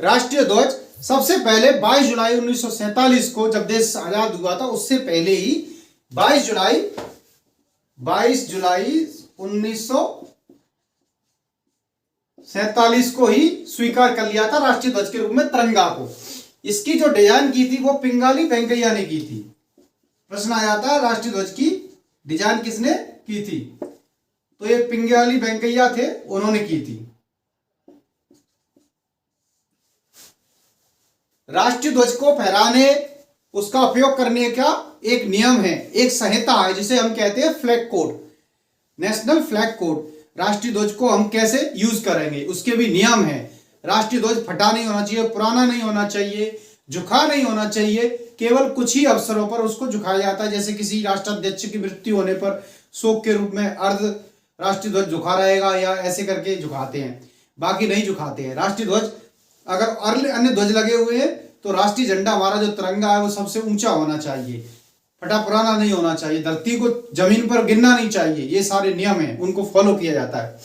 राष्ट्रीय ध्वज सबसे पहले 22 जुलाई 1947 को जब देश आजाद हुआ था, उससे पहले ही 22 जुलाई 1947 को ही स्वीकार कर लिया था राष्ट्रीय ध्वज के रूप में तिरंगा को। इसकी जो डिजाइन की थी वो पिंगाली वेंकैया ने की थी। प्रश्न आ जाता है राष्ट्रीय ध्वज की डिजाइन किसने की थी, तो ये पिंगाली वेंकैया थे, उन्होंने की थी। राष्ट्रीय ध्वज को फहराने, उसका उपयोग करने का एक नियम है, एक संहिता है, जिसे हम कहते हैं flag code, national flag code. राष्ट्रीय ध्वज को हम कैसे यूज करेंगे उसके भी नियम है। राष्ट्रीय ध्वज फटा नहीं होना चाहिए, पुराना नहीं होना चाहिए, झुका नहीं होना चाहिए। केवल कुछ ही अवसरों पर उसको झुकाया जाता है, जैसे किसी राष्ट्राध्यक्ष की मृत्यु होने पर शोक के रूप में अर्ध राष्ट्रीय ध्वज झुका रहेगा, या ऐसे करके झुकाते हैं, बाकी नहीं झुकाते हैं। राष्ट्रीय ध्वज अगर अन्य ध्वज लगे हुए हैं तो राष्ट्रीय झंडा हमारा जो तिरंगा है वो सबसे ऊंचा होना चाहिए, फटा पुराना नहीं होना चाहिए, धरती को जमीन पर गिरना नहीं चाहिए। ये सारे नियम हैं, उनको फॉलो किया जाता है।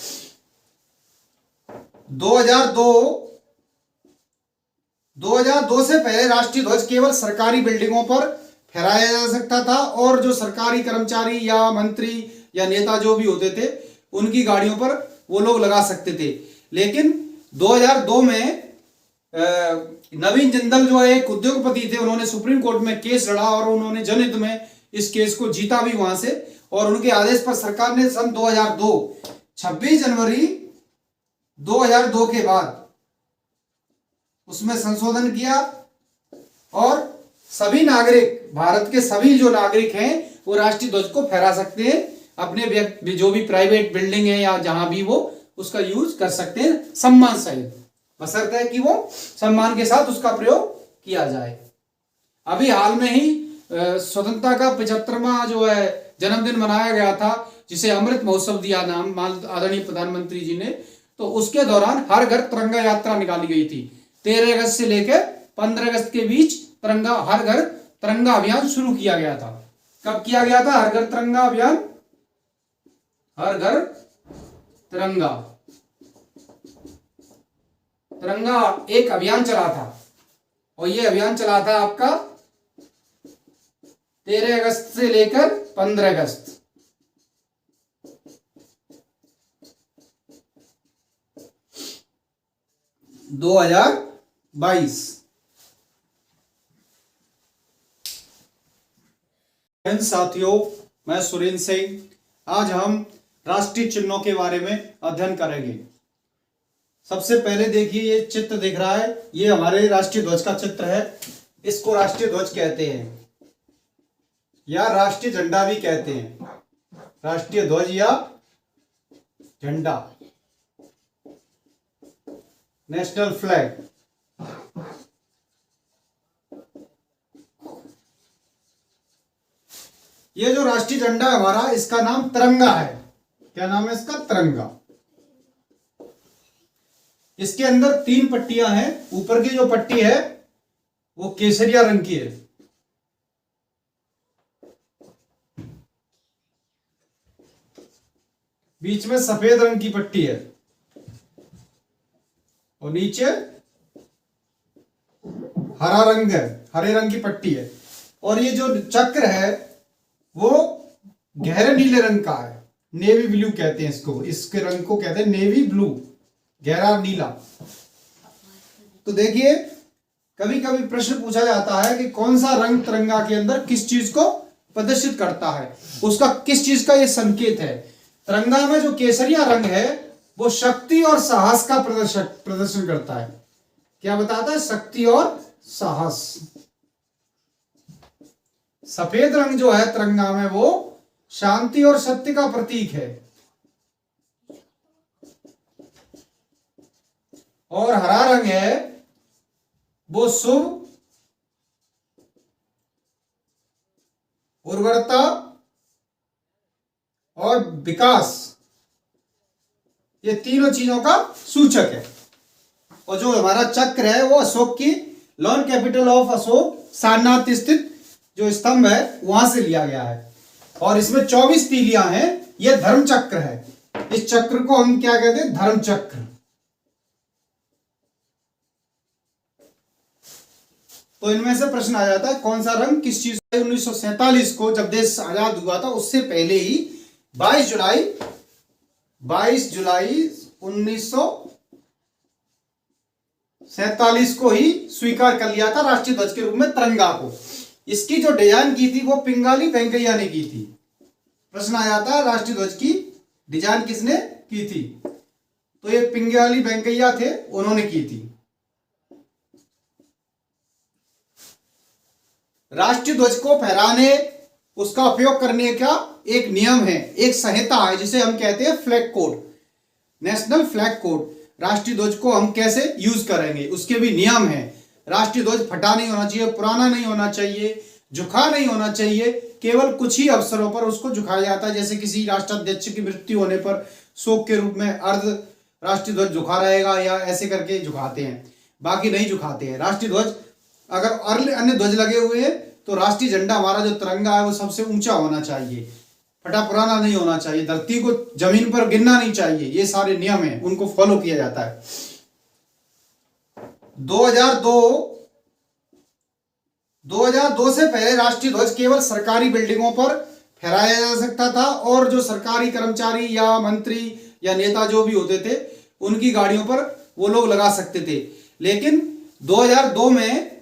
2002 से पहले राष्ट्रीय ध्वज केवल सरकारी बिल्डिंगों पर फहराया जा सकता था, और जो सरकारी कर्मचारी या मंत्री या नेता जो भी होते थे उनकी गाड़ियों पर वो लोग लगा सकते थे। लेकिन 2002 में नवीन जिंदल जो एक उद्योगपति थे, उन्होंने सुप्रीम कोर्ट में केस लड़ा और उन्होंने जनहित में इस केस को जीता भी वहां से, और उनके आदेश पर सरकार ने सन 2002 26 जनवरी 2002 के बाद उसमें संशोधन किया, और सभी नागरिक, भारत के सभी जो नागरिक हैं वो राष्ट्रीय ध्वज को फहरा सकते हैं अपने जो भी प्राइवेट बिल्डिंग है या जहां भी वो उसका यूज कर सकते हैं सम्मान सहित, बशर्ते है कि वो सम्मान के साथ उसका प्रयोग किया जाए। अभी हाल में ही स्वतंत्रता का 75वां जो है जन्मदिन मनाया गया था, जिसे अमृत महोत्सव दिया नाम आदरणीय प्रधानमंत्री जी ने, तो उसके दौरान हर घर तिरंगा यात्रा निकाली गई थी। 13 अगस्त से लेकर 15 अगस्त के बीच तिरंगा हर घर तिरंगा अभियान शुरू किया गया था। कब किया गया था हर घर तिरंगा अभियान? हर घर तिरंगा एक अभियान चला था, और ये अभियान चला था आपका 13 अगस्त से लेकर 15 अगस्त। दो 2022। साथियों, मैं सुरेंद्र सिंह, आज हम राष्ट्रीय चिन्हों के बारे में अध्ययन करेंगे। सबसे पहले देखिए, ये चित्र दिख रहा है, ये हमारे राष्ट्रीय ध्वज का चित्र है। इसको राष्ट्रीय ध्वज कहते हैं या राष्ट्रीय झंडा भी कहते हैं, राष्ट्रीय ध्वज या झंडा, नेशनल फ्लैग। ये जो राष्ट्रीय झंडा है हमारा, इसका नाम तिरंगा है। क्या नाम है इसका? तिरंगा। इसके अंदर 3 पट्टियां हैं। ऊपर की जो पट्टी है वो केसरिया रंग की है, बीच में सफेद रंग की पट्टी है, और नीचे हरा रंग है, हरे रंग की पट्टी है। और ये जो चक्र है वो गहरे नीले रंग का है, नेवी ब्लू कहते हैं इसको, इसके रंग को कहते हैं नेवी ब्लू, गहरा नीला। तो देखिए, कभी कभी प्रश्न पूछा जाता है कि कौन सा रंग तिरंगा के अंदर किस चीज को प्रदर्शित करता है, उसका किस चीज का ये संकेत है। तिरंगा में जो केसरिया रंग है वो शक्ति और साहस का प्रदर्शन करता है। क्या बताता है? शक्ति और साहस। सफेद रंग जो है तिरंगा में वो शांति और सत्य का प्रतीक है, और हरा रंग है वो शुभ, उर्वरता और विकास, ये तीनों चीजों का सूचक है। और जो हमारा चक्र है वो अशोक की lawn capital of Ashok Sarnath स्थित जो स्तंभ है वहां से लिया गया है, और इसमें 24 तीलियां हैं। यह धर्म चक्र है। इस चक्र को हम क्या कहते हैं? धर्म चक्र। तो इनमें से प्रश्न आ जाता है कौन सा रंग किस चीज 1947 को जब देश आजाद हुआ था उससे पहले ही 22 जुलाई 1947 को ही स्वीकार कर लिया था राष्ट्रीय ध्वज के रूप में तिरंगा को। इसकी जो डिजाइन की थी वो पिंगाली वेंकैया ने की थी। प्रश्न आ जाता है राष्ट्रीय ध्वज की डिजाइन किसने की थी, तो ये पिंगाली वेंकैया थे, उन्होंने की थी। राष्ट्रीय ध्वज को फहराने उसका उपयोग करने का एक नियम है, एक संहिता है जिसे हम कहते हैं flag code, national flag code. राष्ट्रीय ध्वज को हम कैसे यूज करेंगे उसके भी नियम है। राष्ट्रीय ध्वज फटा नहीं होना चाहिए, पुराना नहीं होना चाहिए, झुका नहीं होना चाहिए। केवल कुछ ही अवसरों पर उसको झुकाया जाता है, जैसे किसी राष्ट्राध्यक्ष की मृत्यु होने पर शोक के रूप में अर्ध राष्ट्रीय ध्वज झुका रहेगा या ऐसे करके झुकाते हैं, बाकी नहीं झुकाते हैं। राष्ट्रीय ध्वज अगर अन्य ध्वज लगे हुए हैं तो राष्ट्रीय झंडा हमारा जो तिरंगा है वो सबसे ऊंचा होना चाहिए, फटा पुराना नहीं होना चाहिए, धरती को जमीन पर गिरना नहीं चाहिए। ये सारे नियम हैं, उनको फॉलो किया जाता है। 2002 से पहले राष्ट्रीय ध्वज केवल सरकारी बिल्डिंगों पर फहराया जा सकता था और जो सरकारी कर्मचारी या मंत्री या नेता जो भी होते थे उनकी गाड़ियों पर वो लोग लगा सकते थे। लेकिन 2002 में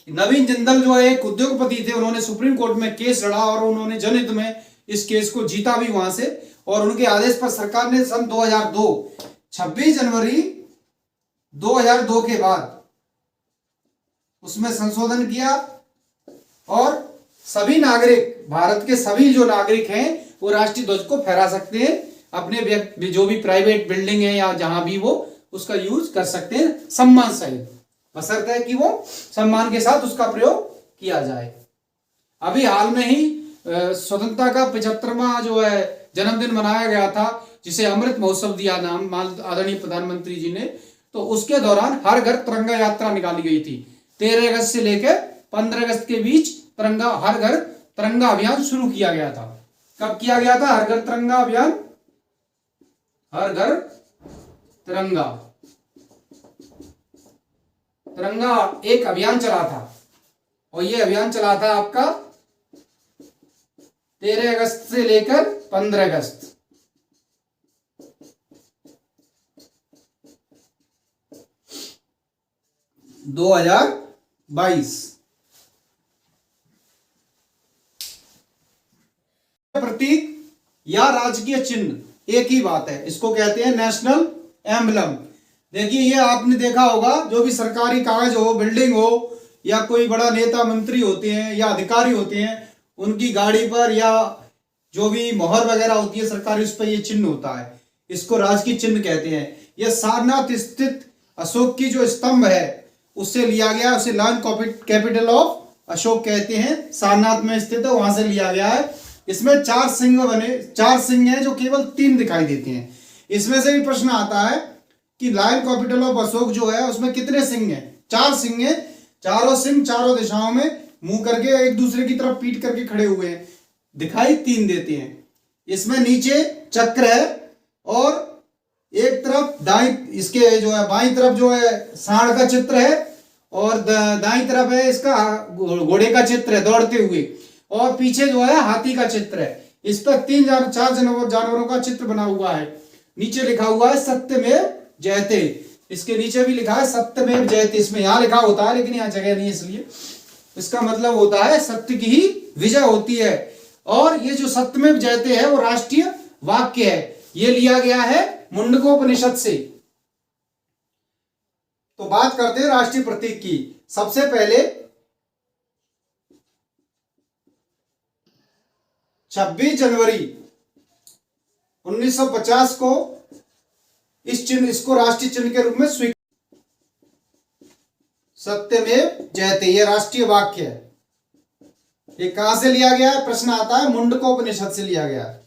नवीन जिंदल जो एक उद्योगपति थे, उन्होंने सुप्रीम कोर्ट में केस लड़ा और उन्होंने जनहित में इस केस को जीता भी वहां से, और उनके आदेश पर सरकार ने सन 2002 26 जनवरी 2002 के बाद उसमें संशोधन किया और सभी नागरिक, भारत के सभी जो नागरिक हैं वो राष्ट्रीय ध्वज को फहरा सकते हैं अपने जो भी प्राइवेट बिल्डिंग है या जहां भी वो उसका यूज कर सकते हैं सम्मान सहित, बशर्ते है कि वो सम्मान के साथ उसका प्रयोग किया जाए। अभी हाल में ही स्वतंत्रता का 75वां जो है जन्मदिन मनाया गया था, जिसे अमृत महोत्सव दिया नाम आदरणीय प्रधानमंत्री जी ने, तो उसके दौरान हर घर तिरंगा यात्रा निकाली गई थी। 13 अगस्त से लेकर 15 अगस्त के बीच तिरंगा हर घर तिरंगा अभियान शुरू किया गया था। कब किया गया था हर घर तिरंगा अभियान? हर घर तिरंगा एक अभियान चला था, और ये अभियान चला था आपका 13 अगस्त से लेकर 15 अगस्त। दो 2022 प्रतीक या राजकीय चिन्ह एक ही बात है, इसको कहते हैं नेशनल एम्बलम। देखिए ये आपने देखा होगा, जो भी सरकारी कागज हो, बिल्डिंग हो या कोई बड़ा नेता मंत्री होते हैं या अधिकारी होते हैं, उनकी गाड़ी पर या जो भी मोहर वगैरह होती है सरकारी, उस पर ये चिन्ह होता है, इसको राजकीय चिन्ह कहते हैं। यह सारनाथ स्थित अशोक की जो स्तंभ है उससे लिया गया, उसे लॉयन कैपिटल ऑफ अशोक कहते हैं, सारनाथ में स्थित है, वहां से लिया गया है। इसमें 4 सिंह हैं जो केवल 3 दिखाई देते हैं। इसमें से भी प्रश्न आता है कि लॉयन कैपिटल ऑफ अशोक जो है उसमें कितने सिंह हैं? 4 सिंह हैं। चारों सिंह चारों दिशाओं में मुंह करके एक दूसरे की तरफ पीट करके खड़े हुए हैं, दिखाई 3 देते हैं। इसमें नीचे चक्र है और एक तरफ इसके जो है बाईं तरफ जो है सांड का चित्र है और दाईं तरफ है इसका घोड़े का चित्र है दौड़ते हुए, और पीछे जो है हाथी का चित्र है। इस पर 4 जानवरों का चित्र बना हुआ है। नीचे लिखा हुआ है सत्यमेव जयते, इसके नीचे भी लिखा है सत्यमेव जयते। इसमें यहाँ लिखा होता है लेकिन यहाँ जगह नहीं है, इसलिए इसका मतलब होता है सत्य की ही विजय होती है। और ये जो सत्यमेव जयते है वो राष्ट्रीय वाक्य है, ये लिया गया है मुंडकोपनिषद से। तो बात करते हैं राष्ट्रीय प्रतीक की। सबसे पहले 26 जनवरी 1950 को इसको राष्ट्रीय चिन्ह के रूप में स्वीकार, सत्यमेव जयते, यह राष्ट्रीय वाक्य है। ये कहां से लिया गया है? प्रश्न आता है, मुंडकोपनिषद से लिया गया है।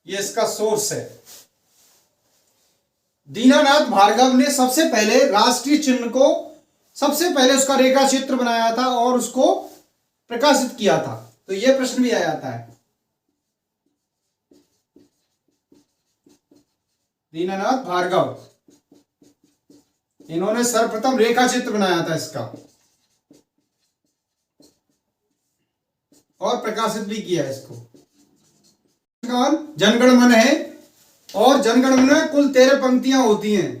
ये इसका सोर्स है। दीनानाथ भार्गव ने सबसे पहले राष्ट्रीय चिन्ह को सबसे पहले उसका रेखा चित्र बनाया था और उसको प्रकाशित किया था। तो यह प्रश्न भी आ जाता है। दीनानाथ भार्गव, इन्होंने सर्वप्रथम रेखा चित्र बनाया था इसका और प्रकाशित भी किया इसको। जनगण मन है और जनगण मन में कुल 13 पंक्तियां होती हैं।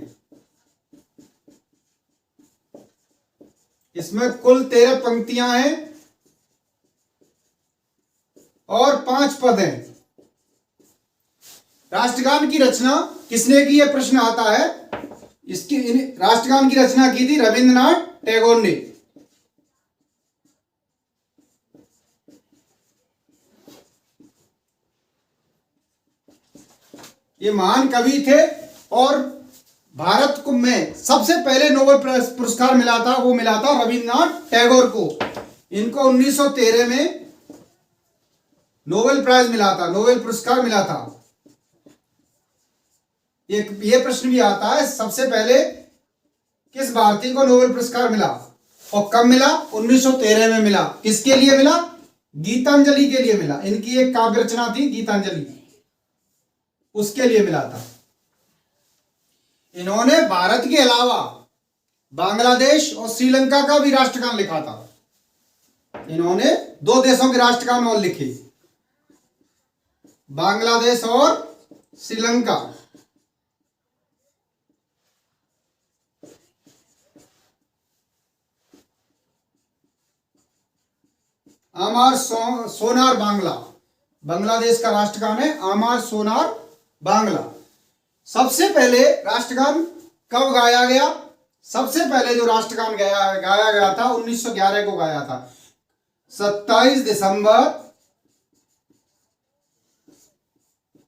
इसमें कुल 13 पंक्तियां हैं और 5 पद हैं। राष्ट्रगान की रचना किसने की, यह प्रश्न आता है। इसकी राष्ट्रगान की रचना की थी रविंद्रनाथ टैगोर ने। ये महान कवि थे और भारत को में सबसे पहले नोबेल पुरस्कार मिला था, वो मिला था रविंद्रनाथ टैगोर को। इनको 1913 में नोबेल प्राइज मिला था, नोबेल पुरस्कार मिला था। ये प्रश्न भी आता है, सबसे पहले किस भारतीय को नोबेल पुरस्कार मिला और कब मिला? 1913 में मिला। किसके लिए मिला? गीतांजलि के लिए मिला। इनकी एक काव्य रचना थी गीतांजलि, उसके लिए मिला था। इन्होंने भारत के अलावा बांग्लादेश और श्रीलंका का भी राष्ट्रगान लिखा था। इन्होंने 2 देशों के राष्ट्रगान और लिखे, बांग्लादेश और श्रीलंका। आमार सोनार बांग्ला, बांग्लादेश का राष्ट्रगान है आमार सोनार बांग्ला। सबसे पहले राष्ट्रगान कब गाया गया? सबसे पहले जो राष्ट्रगान गाया गया था 1911 को गाया था। 27 दिसंबर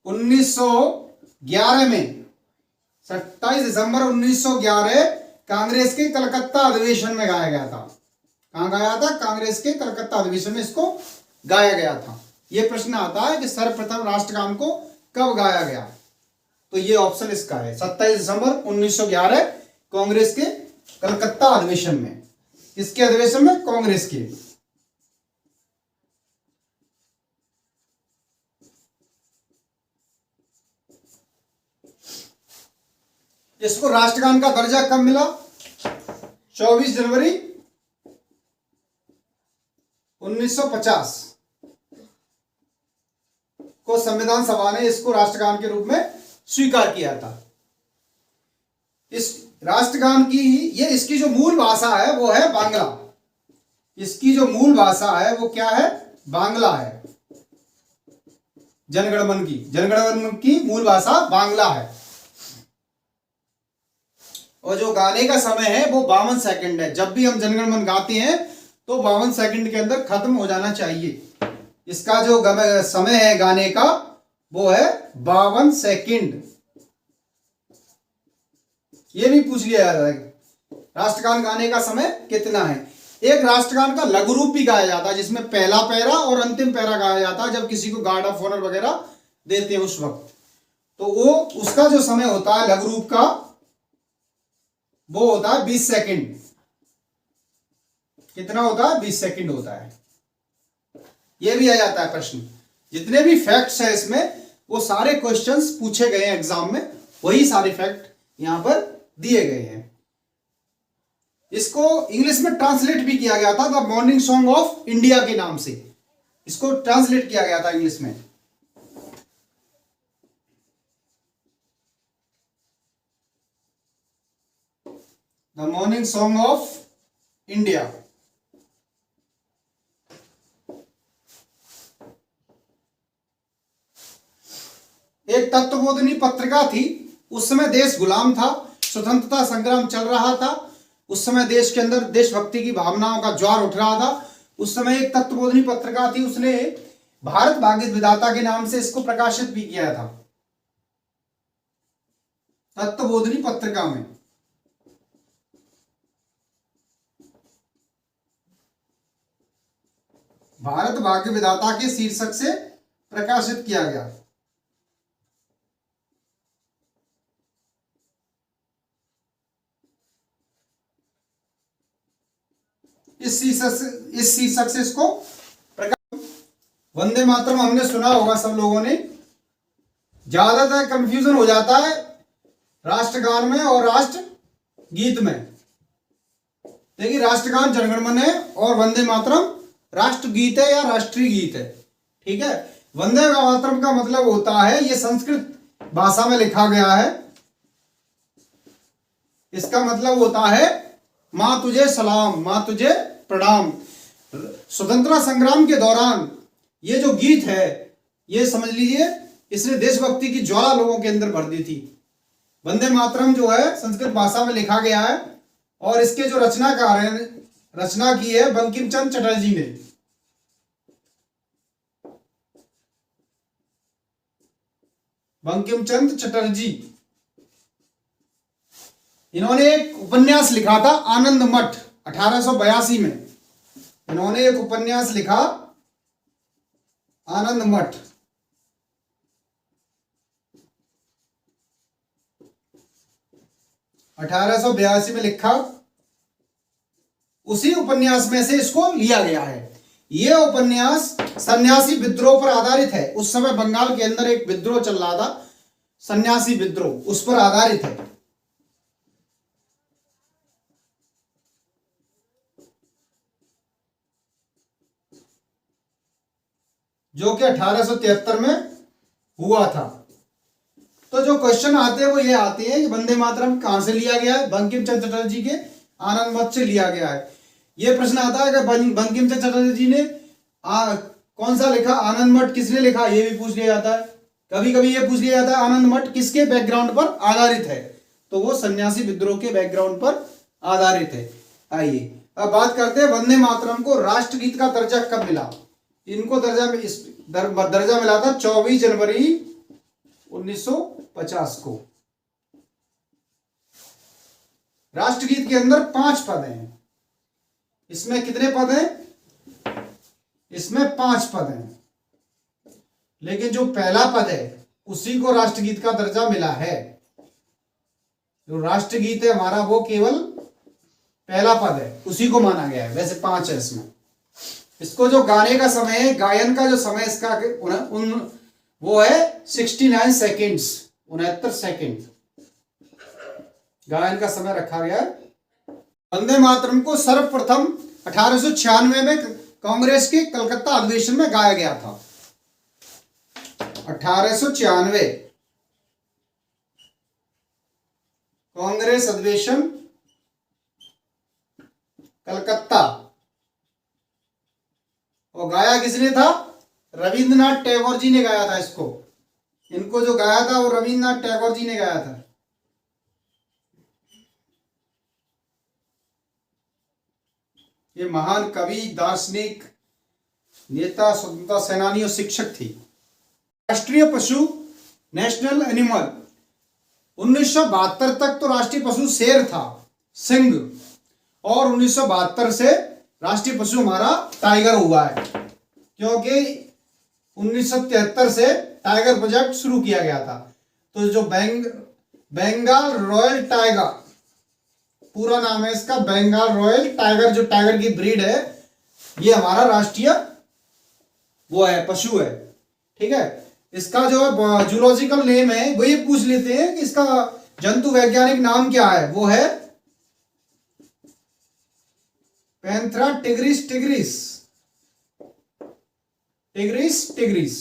1911 में, 27 दिसंबर 1911 कांग्रेस के कलकत्ता अधिवेशन में गाया गया था। कहां गाया था? कांग्रेस के कलकत्ता अधिवेशन में इसको गाया गया था। यह प्रश्न आता है कि सर्वप्रथम राष्ट्रगान को कब गाया गया, तो ये ऑप्शन इसका है 27 दिसंबर 1911 कांग्रेस के कलकत्ता अधिवेशन में। किसके अधिवेशन में? कांग्रेस के। इसको राष्ट्रगान का दर्जा कब मिला? 24 जनवरी 1950 को संविधान सभा ने इसको राष्ट्रगान के रूप में स्वीकार किया था। इस राष्ट्रगान की इसकी जो मूल भाषा है वो है बांग्ला। इसकी जो मूल भाषा है वो क्या है? बांग्ला है। जनगण मन की मूल भाषा बांग्ला है। और जो गाने का समय है वो 52 सेकंड है। जब भी हम जनगण मन गाते हैं तो 52 सेकंड के अंदर खत्म हो जाना चाहिए। इसका जो समय है गाने का वो है 52 सेकंड। ये भी पूछ लिया जाता है राष्ट्रगान गाने का समय कितना है। एक राष्ट्रगान का लघु रूप भी गाया जाता है जिसमें पहला पैरा और अंतिम पैरा गाया जाता है जब किसी को गार्ड ऑफ ऑनर वगैरह देते हैं उस वक्त। तो वो उसका जो समय होता है लघु रूप का वो होता है 20 सेकंड। कितना होता है? 20 सेकंड होता है। ये भी आ जाता है प्रश्न। जितने भी फैक्ट्स है इसमें वो सारे क्वेश्चंस पूछे गए हैं एग्जाम में, वही सारे फैक्ट यहां पर दिए गए हैं। इसको इंग्लिश में ट्रांसलेट भी किया गया था the morning song of India के नाम से। इसको ट्रांसलेट किया गया था इंग्लिश में। The morning song of India. एक तत्वबोधिनी पत्रिका थी। उस समय देश गुलाम था, स्वतंत्रता संग्राम चल रहा था। उस समय देश के अंदर देशभक्ति की भावनाओं का ज्वार उठ रहा था। उस समय एक तत्वबोधिनी पत्रिका थी, उसने भारत भाग्य विधाता के नाम से इसको प्रकाशित भी किया था। तत्वबोधिनी पत्रिका में भारत भाग्य विधाता के शीर्षक से प्रकाशित किया गया। इस शीर्षक से इसको वंदे मातरम हमने सुना होगा सब लोगों ने। ज्यादातर कंफ्यूजन हो जाता है राष्ट्रगान में और राष्ट्र गीत में। देखिए राष्ट्रगान जनगण मन है और वंदे मातरम राष्ट्रगीत है या राष्ट्रीय गीत है। ठीक है, वंदे मातरम का मतलब होता है, ये संस्कृत भाषा में लिखा गया है, इसका मतलब होता है मां तुझे सलाम, मां तुझे प्रणाम। स्वतंत्रता संग्राम के दौरान ये जो गीत है, ये समझ लीजिए इसने देशभक्ति की ज्वाला लोगों के अंदर भर दी थी। वंदे मातरम जो है संस्कृत भाषा में लिखा गया है और इसके जो रचनाकार हैं, रचना की है बंकिम चंद्र चटर्जी ने। बंकिम चंद्र चटर्जी, इन्होंने एक उपन्यास लिखा था आनंद मठ 1882 में। इन्होंने एक उपन्यास लिखा आनंद मठ। (1882) में लिखा, उसी उपन्यास में से इसको लिया गया है। यह उपन्यास सन्यासी विद्रोह पर आधारित है। उस समय बंगाल के अंदर एक विद्रोह चल रहा था, सन्यासी विद्रोह, उस पर आधारित है। जो कि 1873 में हुआ था। तो जो क्वेश्चन आते हैं वो ये आते हैं कि वंदे मातरम कहां से लिया गया है? बंकिम चंद्र चटर्जी के आनंद मठ से लिया गया है। ये प्रश्न आता है कि बंकिम चंद्र चटर्जी ने कौन सा लिखा, आनंद मठ किसने लिखा, ये भी पूछ लिया जाता है। कभी कभी ये पूछ लिया जाता है आनंद मठ किसके बैकग्राउंड पर आधारित है, तो वो सन्यासी विद्रोह के बैकग्राउंड पर आधारित है। आइए अब बात करते हैं वंदे मातरम को राष्ट्रगीत का दर्जा कब मिला। इनको दर्जा मिला था 24 जनवरी 1950 को। राष्ट्रगीत के अंदर 5 पद हैं। इसमें कितने पद हैं? इसमें 5 पद हैं, लेकिन जो पहला पद है उसी को राष्ट्रगीत का दर्जा मिला है। जो राष्ट्रगीत है हमारा वो केवल पहला पद है, उसी को माना गया है। वैसे 5 है इसमें। इसको जो गाने का समय है, गायन का जो समय इसका वो है 69 सेकेंड्स, 69 सेकेंड गायन का समय रखा गया है। वंदे मातरम को सर्वप्रथम 1896 में कांग्रेस के कलकत्ता अधिवेशन में गाया गया था। 1896 कांग्रेस अधिवेशन कलकत्ता, और गाया किसने था? रविंद्रनाथ टैगोर जी ने गाया था इसको। इनको जो गाया था वो रविंद्रनाथ टैगोर जी ने गाया था। ये महान कवि, दार्शनिक, नेता, स्वतंत्रता सेनानी और शिक्षक थी। राष्ट्रीय पशु, नेशनल एनिमल, 1972 तक तो राष्ट्रीय पशु शेर था, सिंह, और 1972 से राष्ट्रीय पशु हमारा टाइगर हुआ है, क्योंकि 1973 से टाइगर प्रोजेक्ट शुरू किया गया था। तो जो बंगाल रॉयल टाइगर, पूरा नाम है इसका बंगाल रॉयल टाइगर, जो टाइगर की ब्रीड है, ये हमारा राष्ट्रीय वो है, पशु है। ठीक है, इसका जो जूलॉजिकल नेम है वो ये पूछ लेते हैं कि इसका जंतु वैज्ञानिक नाम क्या है। वो है Panthera tigris tigris tigris tigris.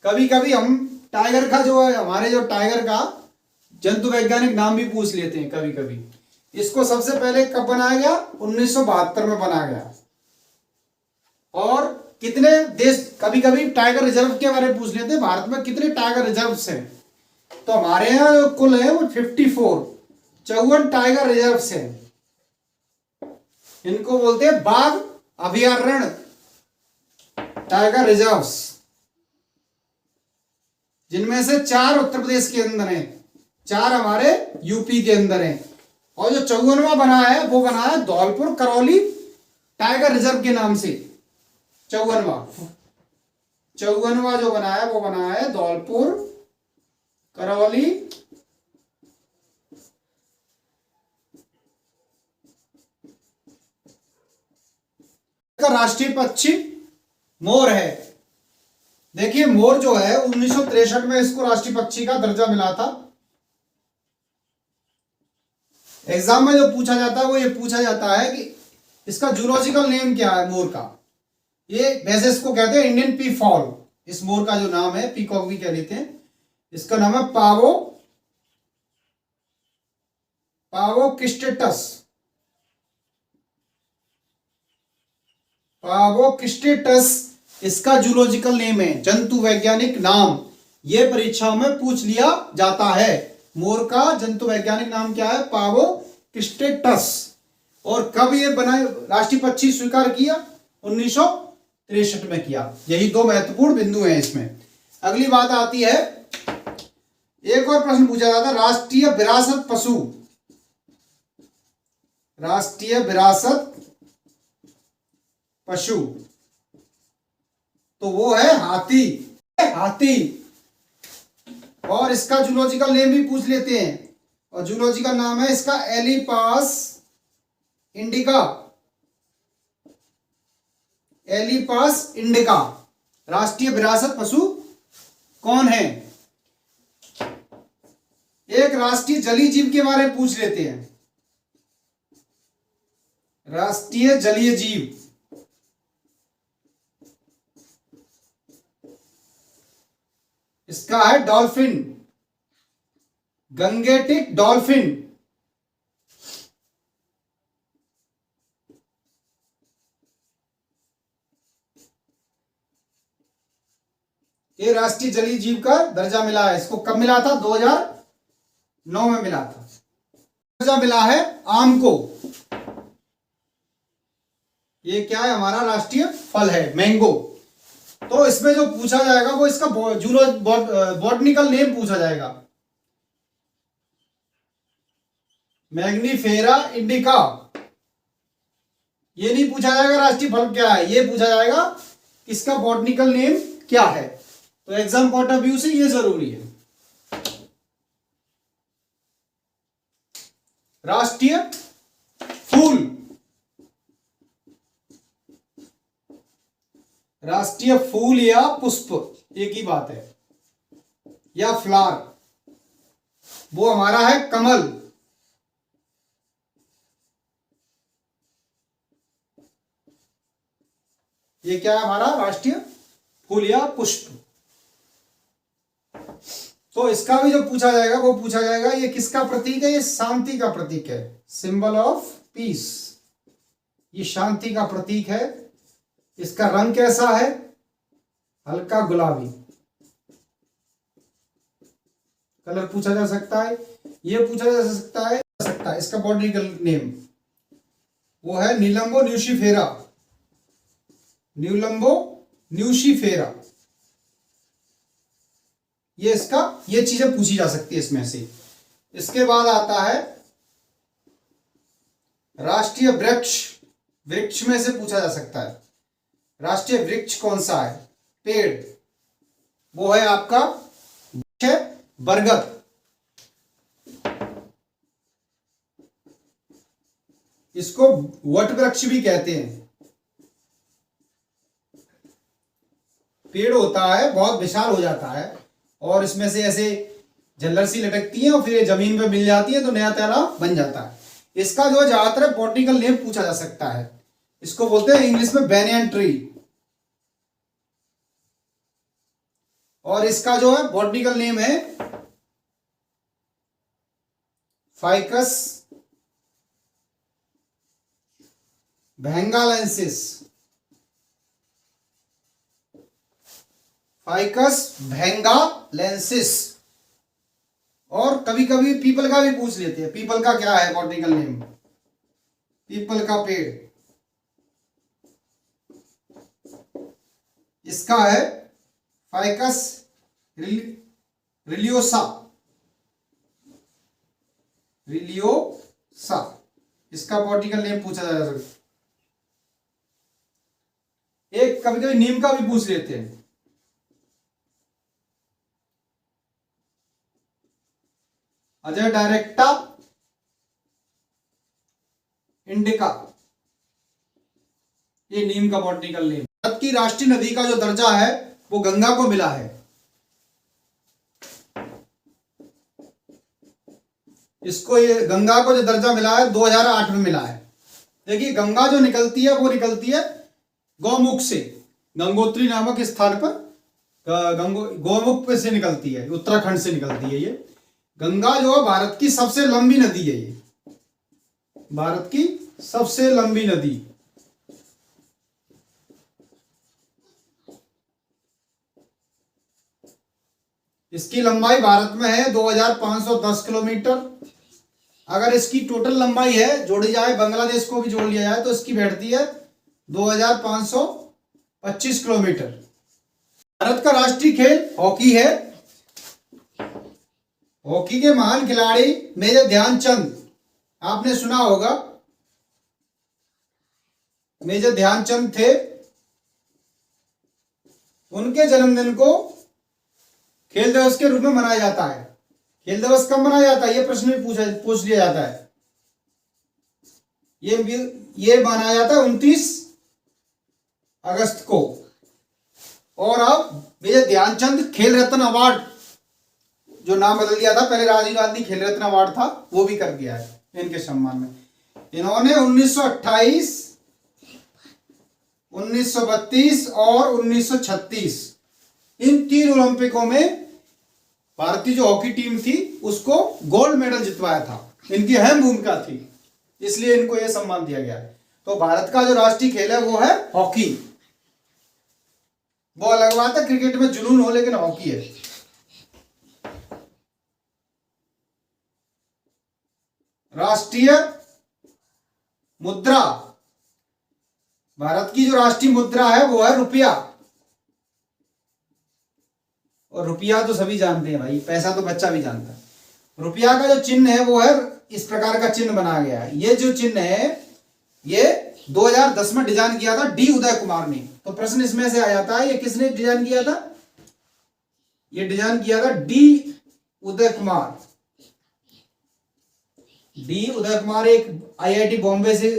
कभी कभी हम टाइगर का जो है, हमारे जो टाइगर का जंतु वैज्ञानिक नाम भी पूछ लेते हैं कभी कभी। इसको सबसे पहले कब बनाया गया? 1972 में बनाया गया। और कितने देश, कभी कभी टाइगर रिजर्व के बारे में पूछ लेते हैं, भारत में कितने टाइगर रिजर्व्स हैं? तो हमारे यहाँ कुल है वो 54 टाइगर रिजर्व्स हैं। इनको बोलते हैं बाघ अभयारण्य, टाइगर रिजर्व्स, जिनमें से 4 उत्तर प्रदेश के अंदर हैं, 4 हमारे यूपी के अंदर हैं। और जो 54वां बना है वो बना है धौलपुर करौली टाइगर रिजर्व के नाम से। 54वां जो बना है वो बना है धौलपुर करौली का राष्ट्रीय पक्षी मोर है। देखिए देखिए मोर जो है 1963 में इसको राष्ट्रीय पक्षी का दर्जा मिला था। एग्जाम में जो पूछा जाता है वो ये पूछा जाता है कि इसका जूलॉजिकल नेम क्या है मोर का। ये वैसे इसको कहते हैं इंडियन पी फॉल। इस मोर का जो नाम है, पीकॉक भी कह लेते हैं, इसका नाम है पावोकिस्टेटस। पावोकिस्टेटस इसका जूलॉजिकल नेम है, जंतु वैज्ञानिक नाम। ये परीक्षाओं में पूछ लिया जाता है। मोर का जंतु वैज्ञानिक नाम क्या है? पावोकिस्टेटस। और कब ये बना राष्ट्रीय पक्षी स्वीकार किया? 1963 में किया। यही दो महत्वपूर्ण बिंदु हैं इसमें। अगली बात आती है, एक और प्रश्न पूछा जाता है, राष्ट्रीय विरासत पशु। राष्ट्रीय विरासत पशु तो वो है हाथी। हाथी। और इसका जूलॉजिकल नेम भी पूछ लेते हैं, और जूलॉजिकल नाम है इसका एलिपास इंडिका। एलिपास इंडिका। राष्ट्रीय विरासत पशु कौन है? एक राष्ट्रीय जलीय जीव के बारे में पूछ लेते हैं। राष्ट्रीय जलीय जीव इसका है डॉल्फिन, गंगेटिक डॉल्फिन। ये राष्ट्रीय जलीय जीव का दर्जा मिला है। इसको कब मिला था? 2009 में मिला था। दर्जा मिला है आम को। ये क्या है? हमारा राष्ट्रीय फल है, मैंगो। तो इसमें जो पूछा जाएगा वो इसका बॉटनिकल नेम पूछा जाएगा। Mangifera indica. ये नहीं पूछा जाएगा राष्ट्रीय फल क्या है, ये पूछा जाएगा इसका बॉटनिकल नेम क्या है। तो एग्जाम पॉइंट ऑफ व्यू से ये जरूरी है। राष्ट्रीय फूल। राष्ट्रीय फूल या पुष्प एक ही बात है, या फ्लावर, वो हमारा है कमल। ये क्या है? हमारा राष्ट्रीय फूल या पुष्प। तो इसका भी जो पूछा जाएगा वो पूछा जाएगा ये किसका प्रतीक है? ये शांति का प्रतीक है, सिंबल ऑफ पीस। ये शांति का प्रतीक है। इसका रंग कैसा है? हल्का गुलाबी कलर पूछा जा सकता है। ये पूछा जा सकता है इसका बॉटनिकल नेम वो है नीलंबो न्यूसीफेरा। नीलंबो न्यूसीफेरा। ये चीजें पूछी जा सकती है इसमें से। इसके बाद आता है राष्ट्रीय वृक्ष। वृक्ष में से पूछा जा सकता है राष्ट्रीय वृक्ष कौन सा है? पेड़। वो है आपका बरगद। इसको वट वृक्ष भी कहते हैं। पेड़ होता है, बहुत विशाल हो जाता है, और इसमें से ऐसे झल्लर सी लटकती है और फिर ये जमीन पे मिल जाती है तो नया तारा बन जाता है। इसका जो ज्यादातर बॉटनिकल नेम पूछा जा सकता है। इसको बोलते हैं इंग्लिश में बैनियन ट्री। और इसका जो है बॉटनिकल नेम है फाइकस बेंगालेंसिस। Ficus benghalensis. और कभी कभी पीपल का भी पूछ लेते हैं। पीपल का क्या है बॉटनिकल नेम? पीपल का पेड़। इसका है फाइकस रिलियोसा। रिलियोसा इसका बॉटनिकल नेम पूछा जा सकता है। एक कभी कभी नीम का भी पूछ लेते हैं। अजय डायरेक्टा इंडिका। ये नीम का बॉटनिकल नेम। भारत की राष्ट्रीय नदी का जो दर्जा है वो गंगा को मिला है। इसको ये गंगा को जो दर्जा मिला है 2008 में मिला है। देखिए गंगा जो निकलती है वो निकलती है गौमुख से, गंगोत्री नामक स्थान पर गौमुख पे से निकलती है, उत्तराखंड से निकलती है। ये गंगा जो है भारत की सबसे लंबी नदी है, ये भारत की सबसे लंबी नदी। इसकी लंबाई भारत में है 2510 किलोमीटर। अगर इसकी टोटल लंबाई है जोड़ी जाए, बांग्लादेश को भी जोड़ लिया जाए, तो इसकी बैठती है 2525 किलोमीटर। भारत का राष्ट्रीय खेल हॉकी है। हॉकी के महान खिलाड़ी मेजर ध्यानचंद, आपने सुना होगा, मेजर ध्यानचंद थे। उनके जन्मदिन को खेल दिवस के रूप में मनाया जाता है। खेल दिवस कब मनाया जाता है, यह प्रश्न भी पूछ लिया जाता है। ये मनाया जाता है 29 अगस्त को। और अब मेजर ध्यानचंद खेल रत्न अवार्ड, जो नाम बदल दिया था, पहले राजीव गांधी खेल रत्न अवार्ड था, वो भी कर दिया है इनके सम्मान में। इन्होंने 1928, 1932 और 1936 इन 3 ओलंपिकों में भारतीय जो हॉकी टीम थी उसको गोल्ड मेडल जितवाया था। इनकी अहम भूमिका थी, इसलिए इनको यह सम्मान दिया गया है। तो भारत का जो राष्ट्रीय खेल है वो है हॉकी। वो अलग बात है, क्रिकेट में जुनून हो, लेकिन हॉकी है। राष्ट्रीय मुद्रा, भारत की जो राष्ट्रीय मुद्रा है वो है रुपया। और रुपया तो सभी जानते हैं भाई, पैसा तो बच्चा भी जानता है। रुपया का जो चिन्ह है वो है इस प्रकार का चिन्ह बनाया गया है। ये जो चिन्ह है ये 2010 में डिजाइन किया था डी उदय कुमार ने। तो प्रश्न इसमें से आ जाता है, ये किसने डिजाइन किया था? ये डिजाइन किया था डी उदय कुमार। डी उदय कुमार एक आईआईटी बॉम्बे से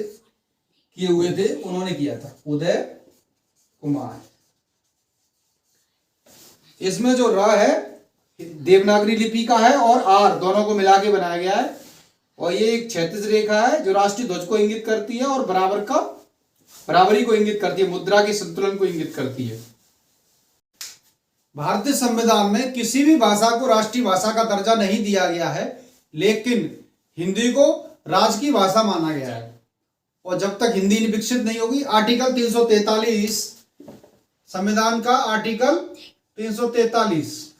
किए हुए थे, उन्होंने किया था, उदय कुमार। इसमें जो र है देवनागरी लिपि का है और आर दोनों को मिला के बनाया गया है। और ये एक क्षैतिज रेखा है जो राष्ट्रीय ध्वज को इंगित करती है और बराबरी को इंगित करती है, मुद्रा के संतुलन को इंगित करती है। भारतीय संविधान में किसी भी भाषा को राष्ट्रीय भाषा का दर्जा नहीं दिया गया है, लेकिन हिंदी को राजकीय भाषा माना गया है। और जब तक हिंदी विकसित नहीं होगी, आर्टिकल 343 संविधान का आर्टिकल 343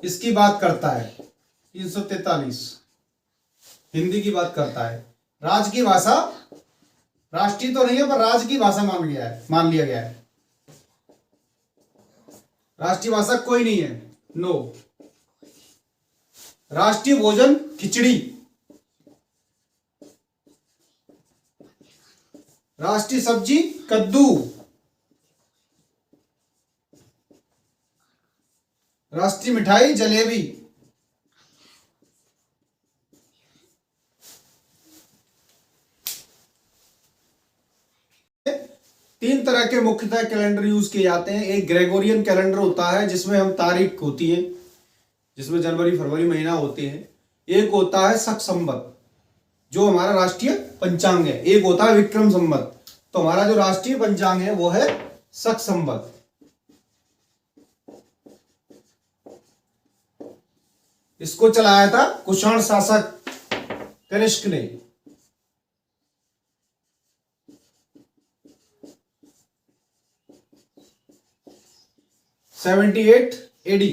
इसकी बात करता है। 343 हिंदी की बात करता है। राज्य की भाषा राष्ट्रीय तो नहीं है, पर राज्य की भाषा मान लिया गया है। राष्ट्रीय भाषा कोई नहीं है, नो। राष्ट्रीय भोजन खिचड़ी। राष्ट्रीय सब्जी कद्दू। राष्ट्रीय मिठाई जलेबी। तीन तरह के मुख्यतः कैलेंडर यूज किए जाते हैं। एक ग्रेगोरियन कैलेंडर होता है जिसमें हम तारीख होती है, जिसमें जनवरी फरवरी महीना होते हैं। एक होता है शक संवत जो हमारा राष्ट्रीय पंचांग है। एक होता है विक्रम संवत। तो हमारा जो राष्ट्रीय पंचांग है वो है शक संवत। इसको चलाया था कुषाण शासक कनिष्क ने। (78 AD)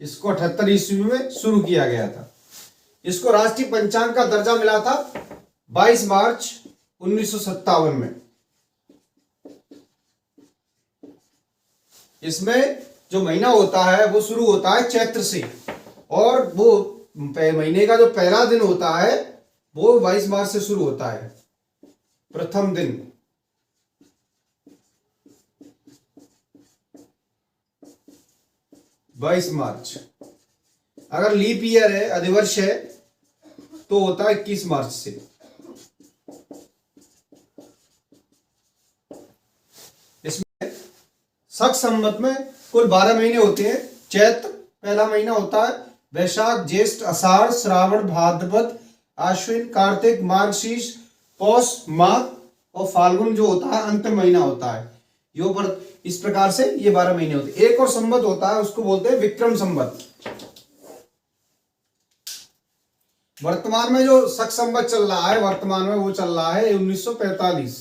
इसको 78 ईस्वी में शुरू किया गया था। इसको राष्ट्रीय पंचांग का दर्जा मिला था 22 मार्च 1957 में। इसमें जो महीना होता है वो शुरू होता है चैत्र से, और वो महीने का जो पहला दिन होता है वो 22 मार्च से शुरू होता है, प्रथम दिन। बाईस मार्च। अगर लीप ईयर है, अधिवर्ष है, तो होता है 21 मार्च से। शक संवत में कुल 12 महीने होते हैं। चैत्र पहला महीना होता है, वैशाख, ज्येष्ठ, आषाढ़, श्रावण, भाद्रपद, आश्विन, कार्तिक, मार्गशीर्ष, पौष, माघ और फाल्गुन जो होता है अंतिम महीना होता है। यो पर इस प्रकार से ये 12 महीने होते हैं। एक और संवत होता है, उसको बोलते हैं विक्रम संवत। वर्तमान में जो शक संवत चल रहा है, वर्तमान में वो चल रहा है 1945।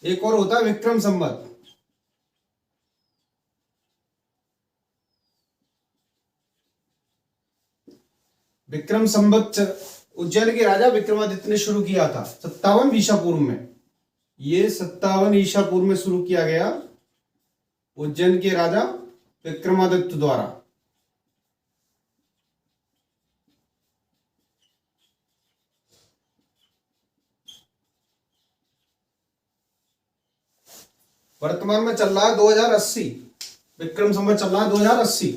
एक और होता है विक्रम संवत। विक्रम संवत उज्जैन के राजा विक्रमादित्य ने शुरू किया था 57 ईसा पूर्व में। ये 57 ईसा पूर्व में शुरू किया गया उज्जैन के राजा विक्रमादित्य द्वारा। वर्तमान में चल रहा है 2080। विक्रम संवत चल रहा है 2080।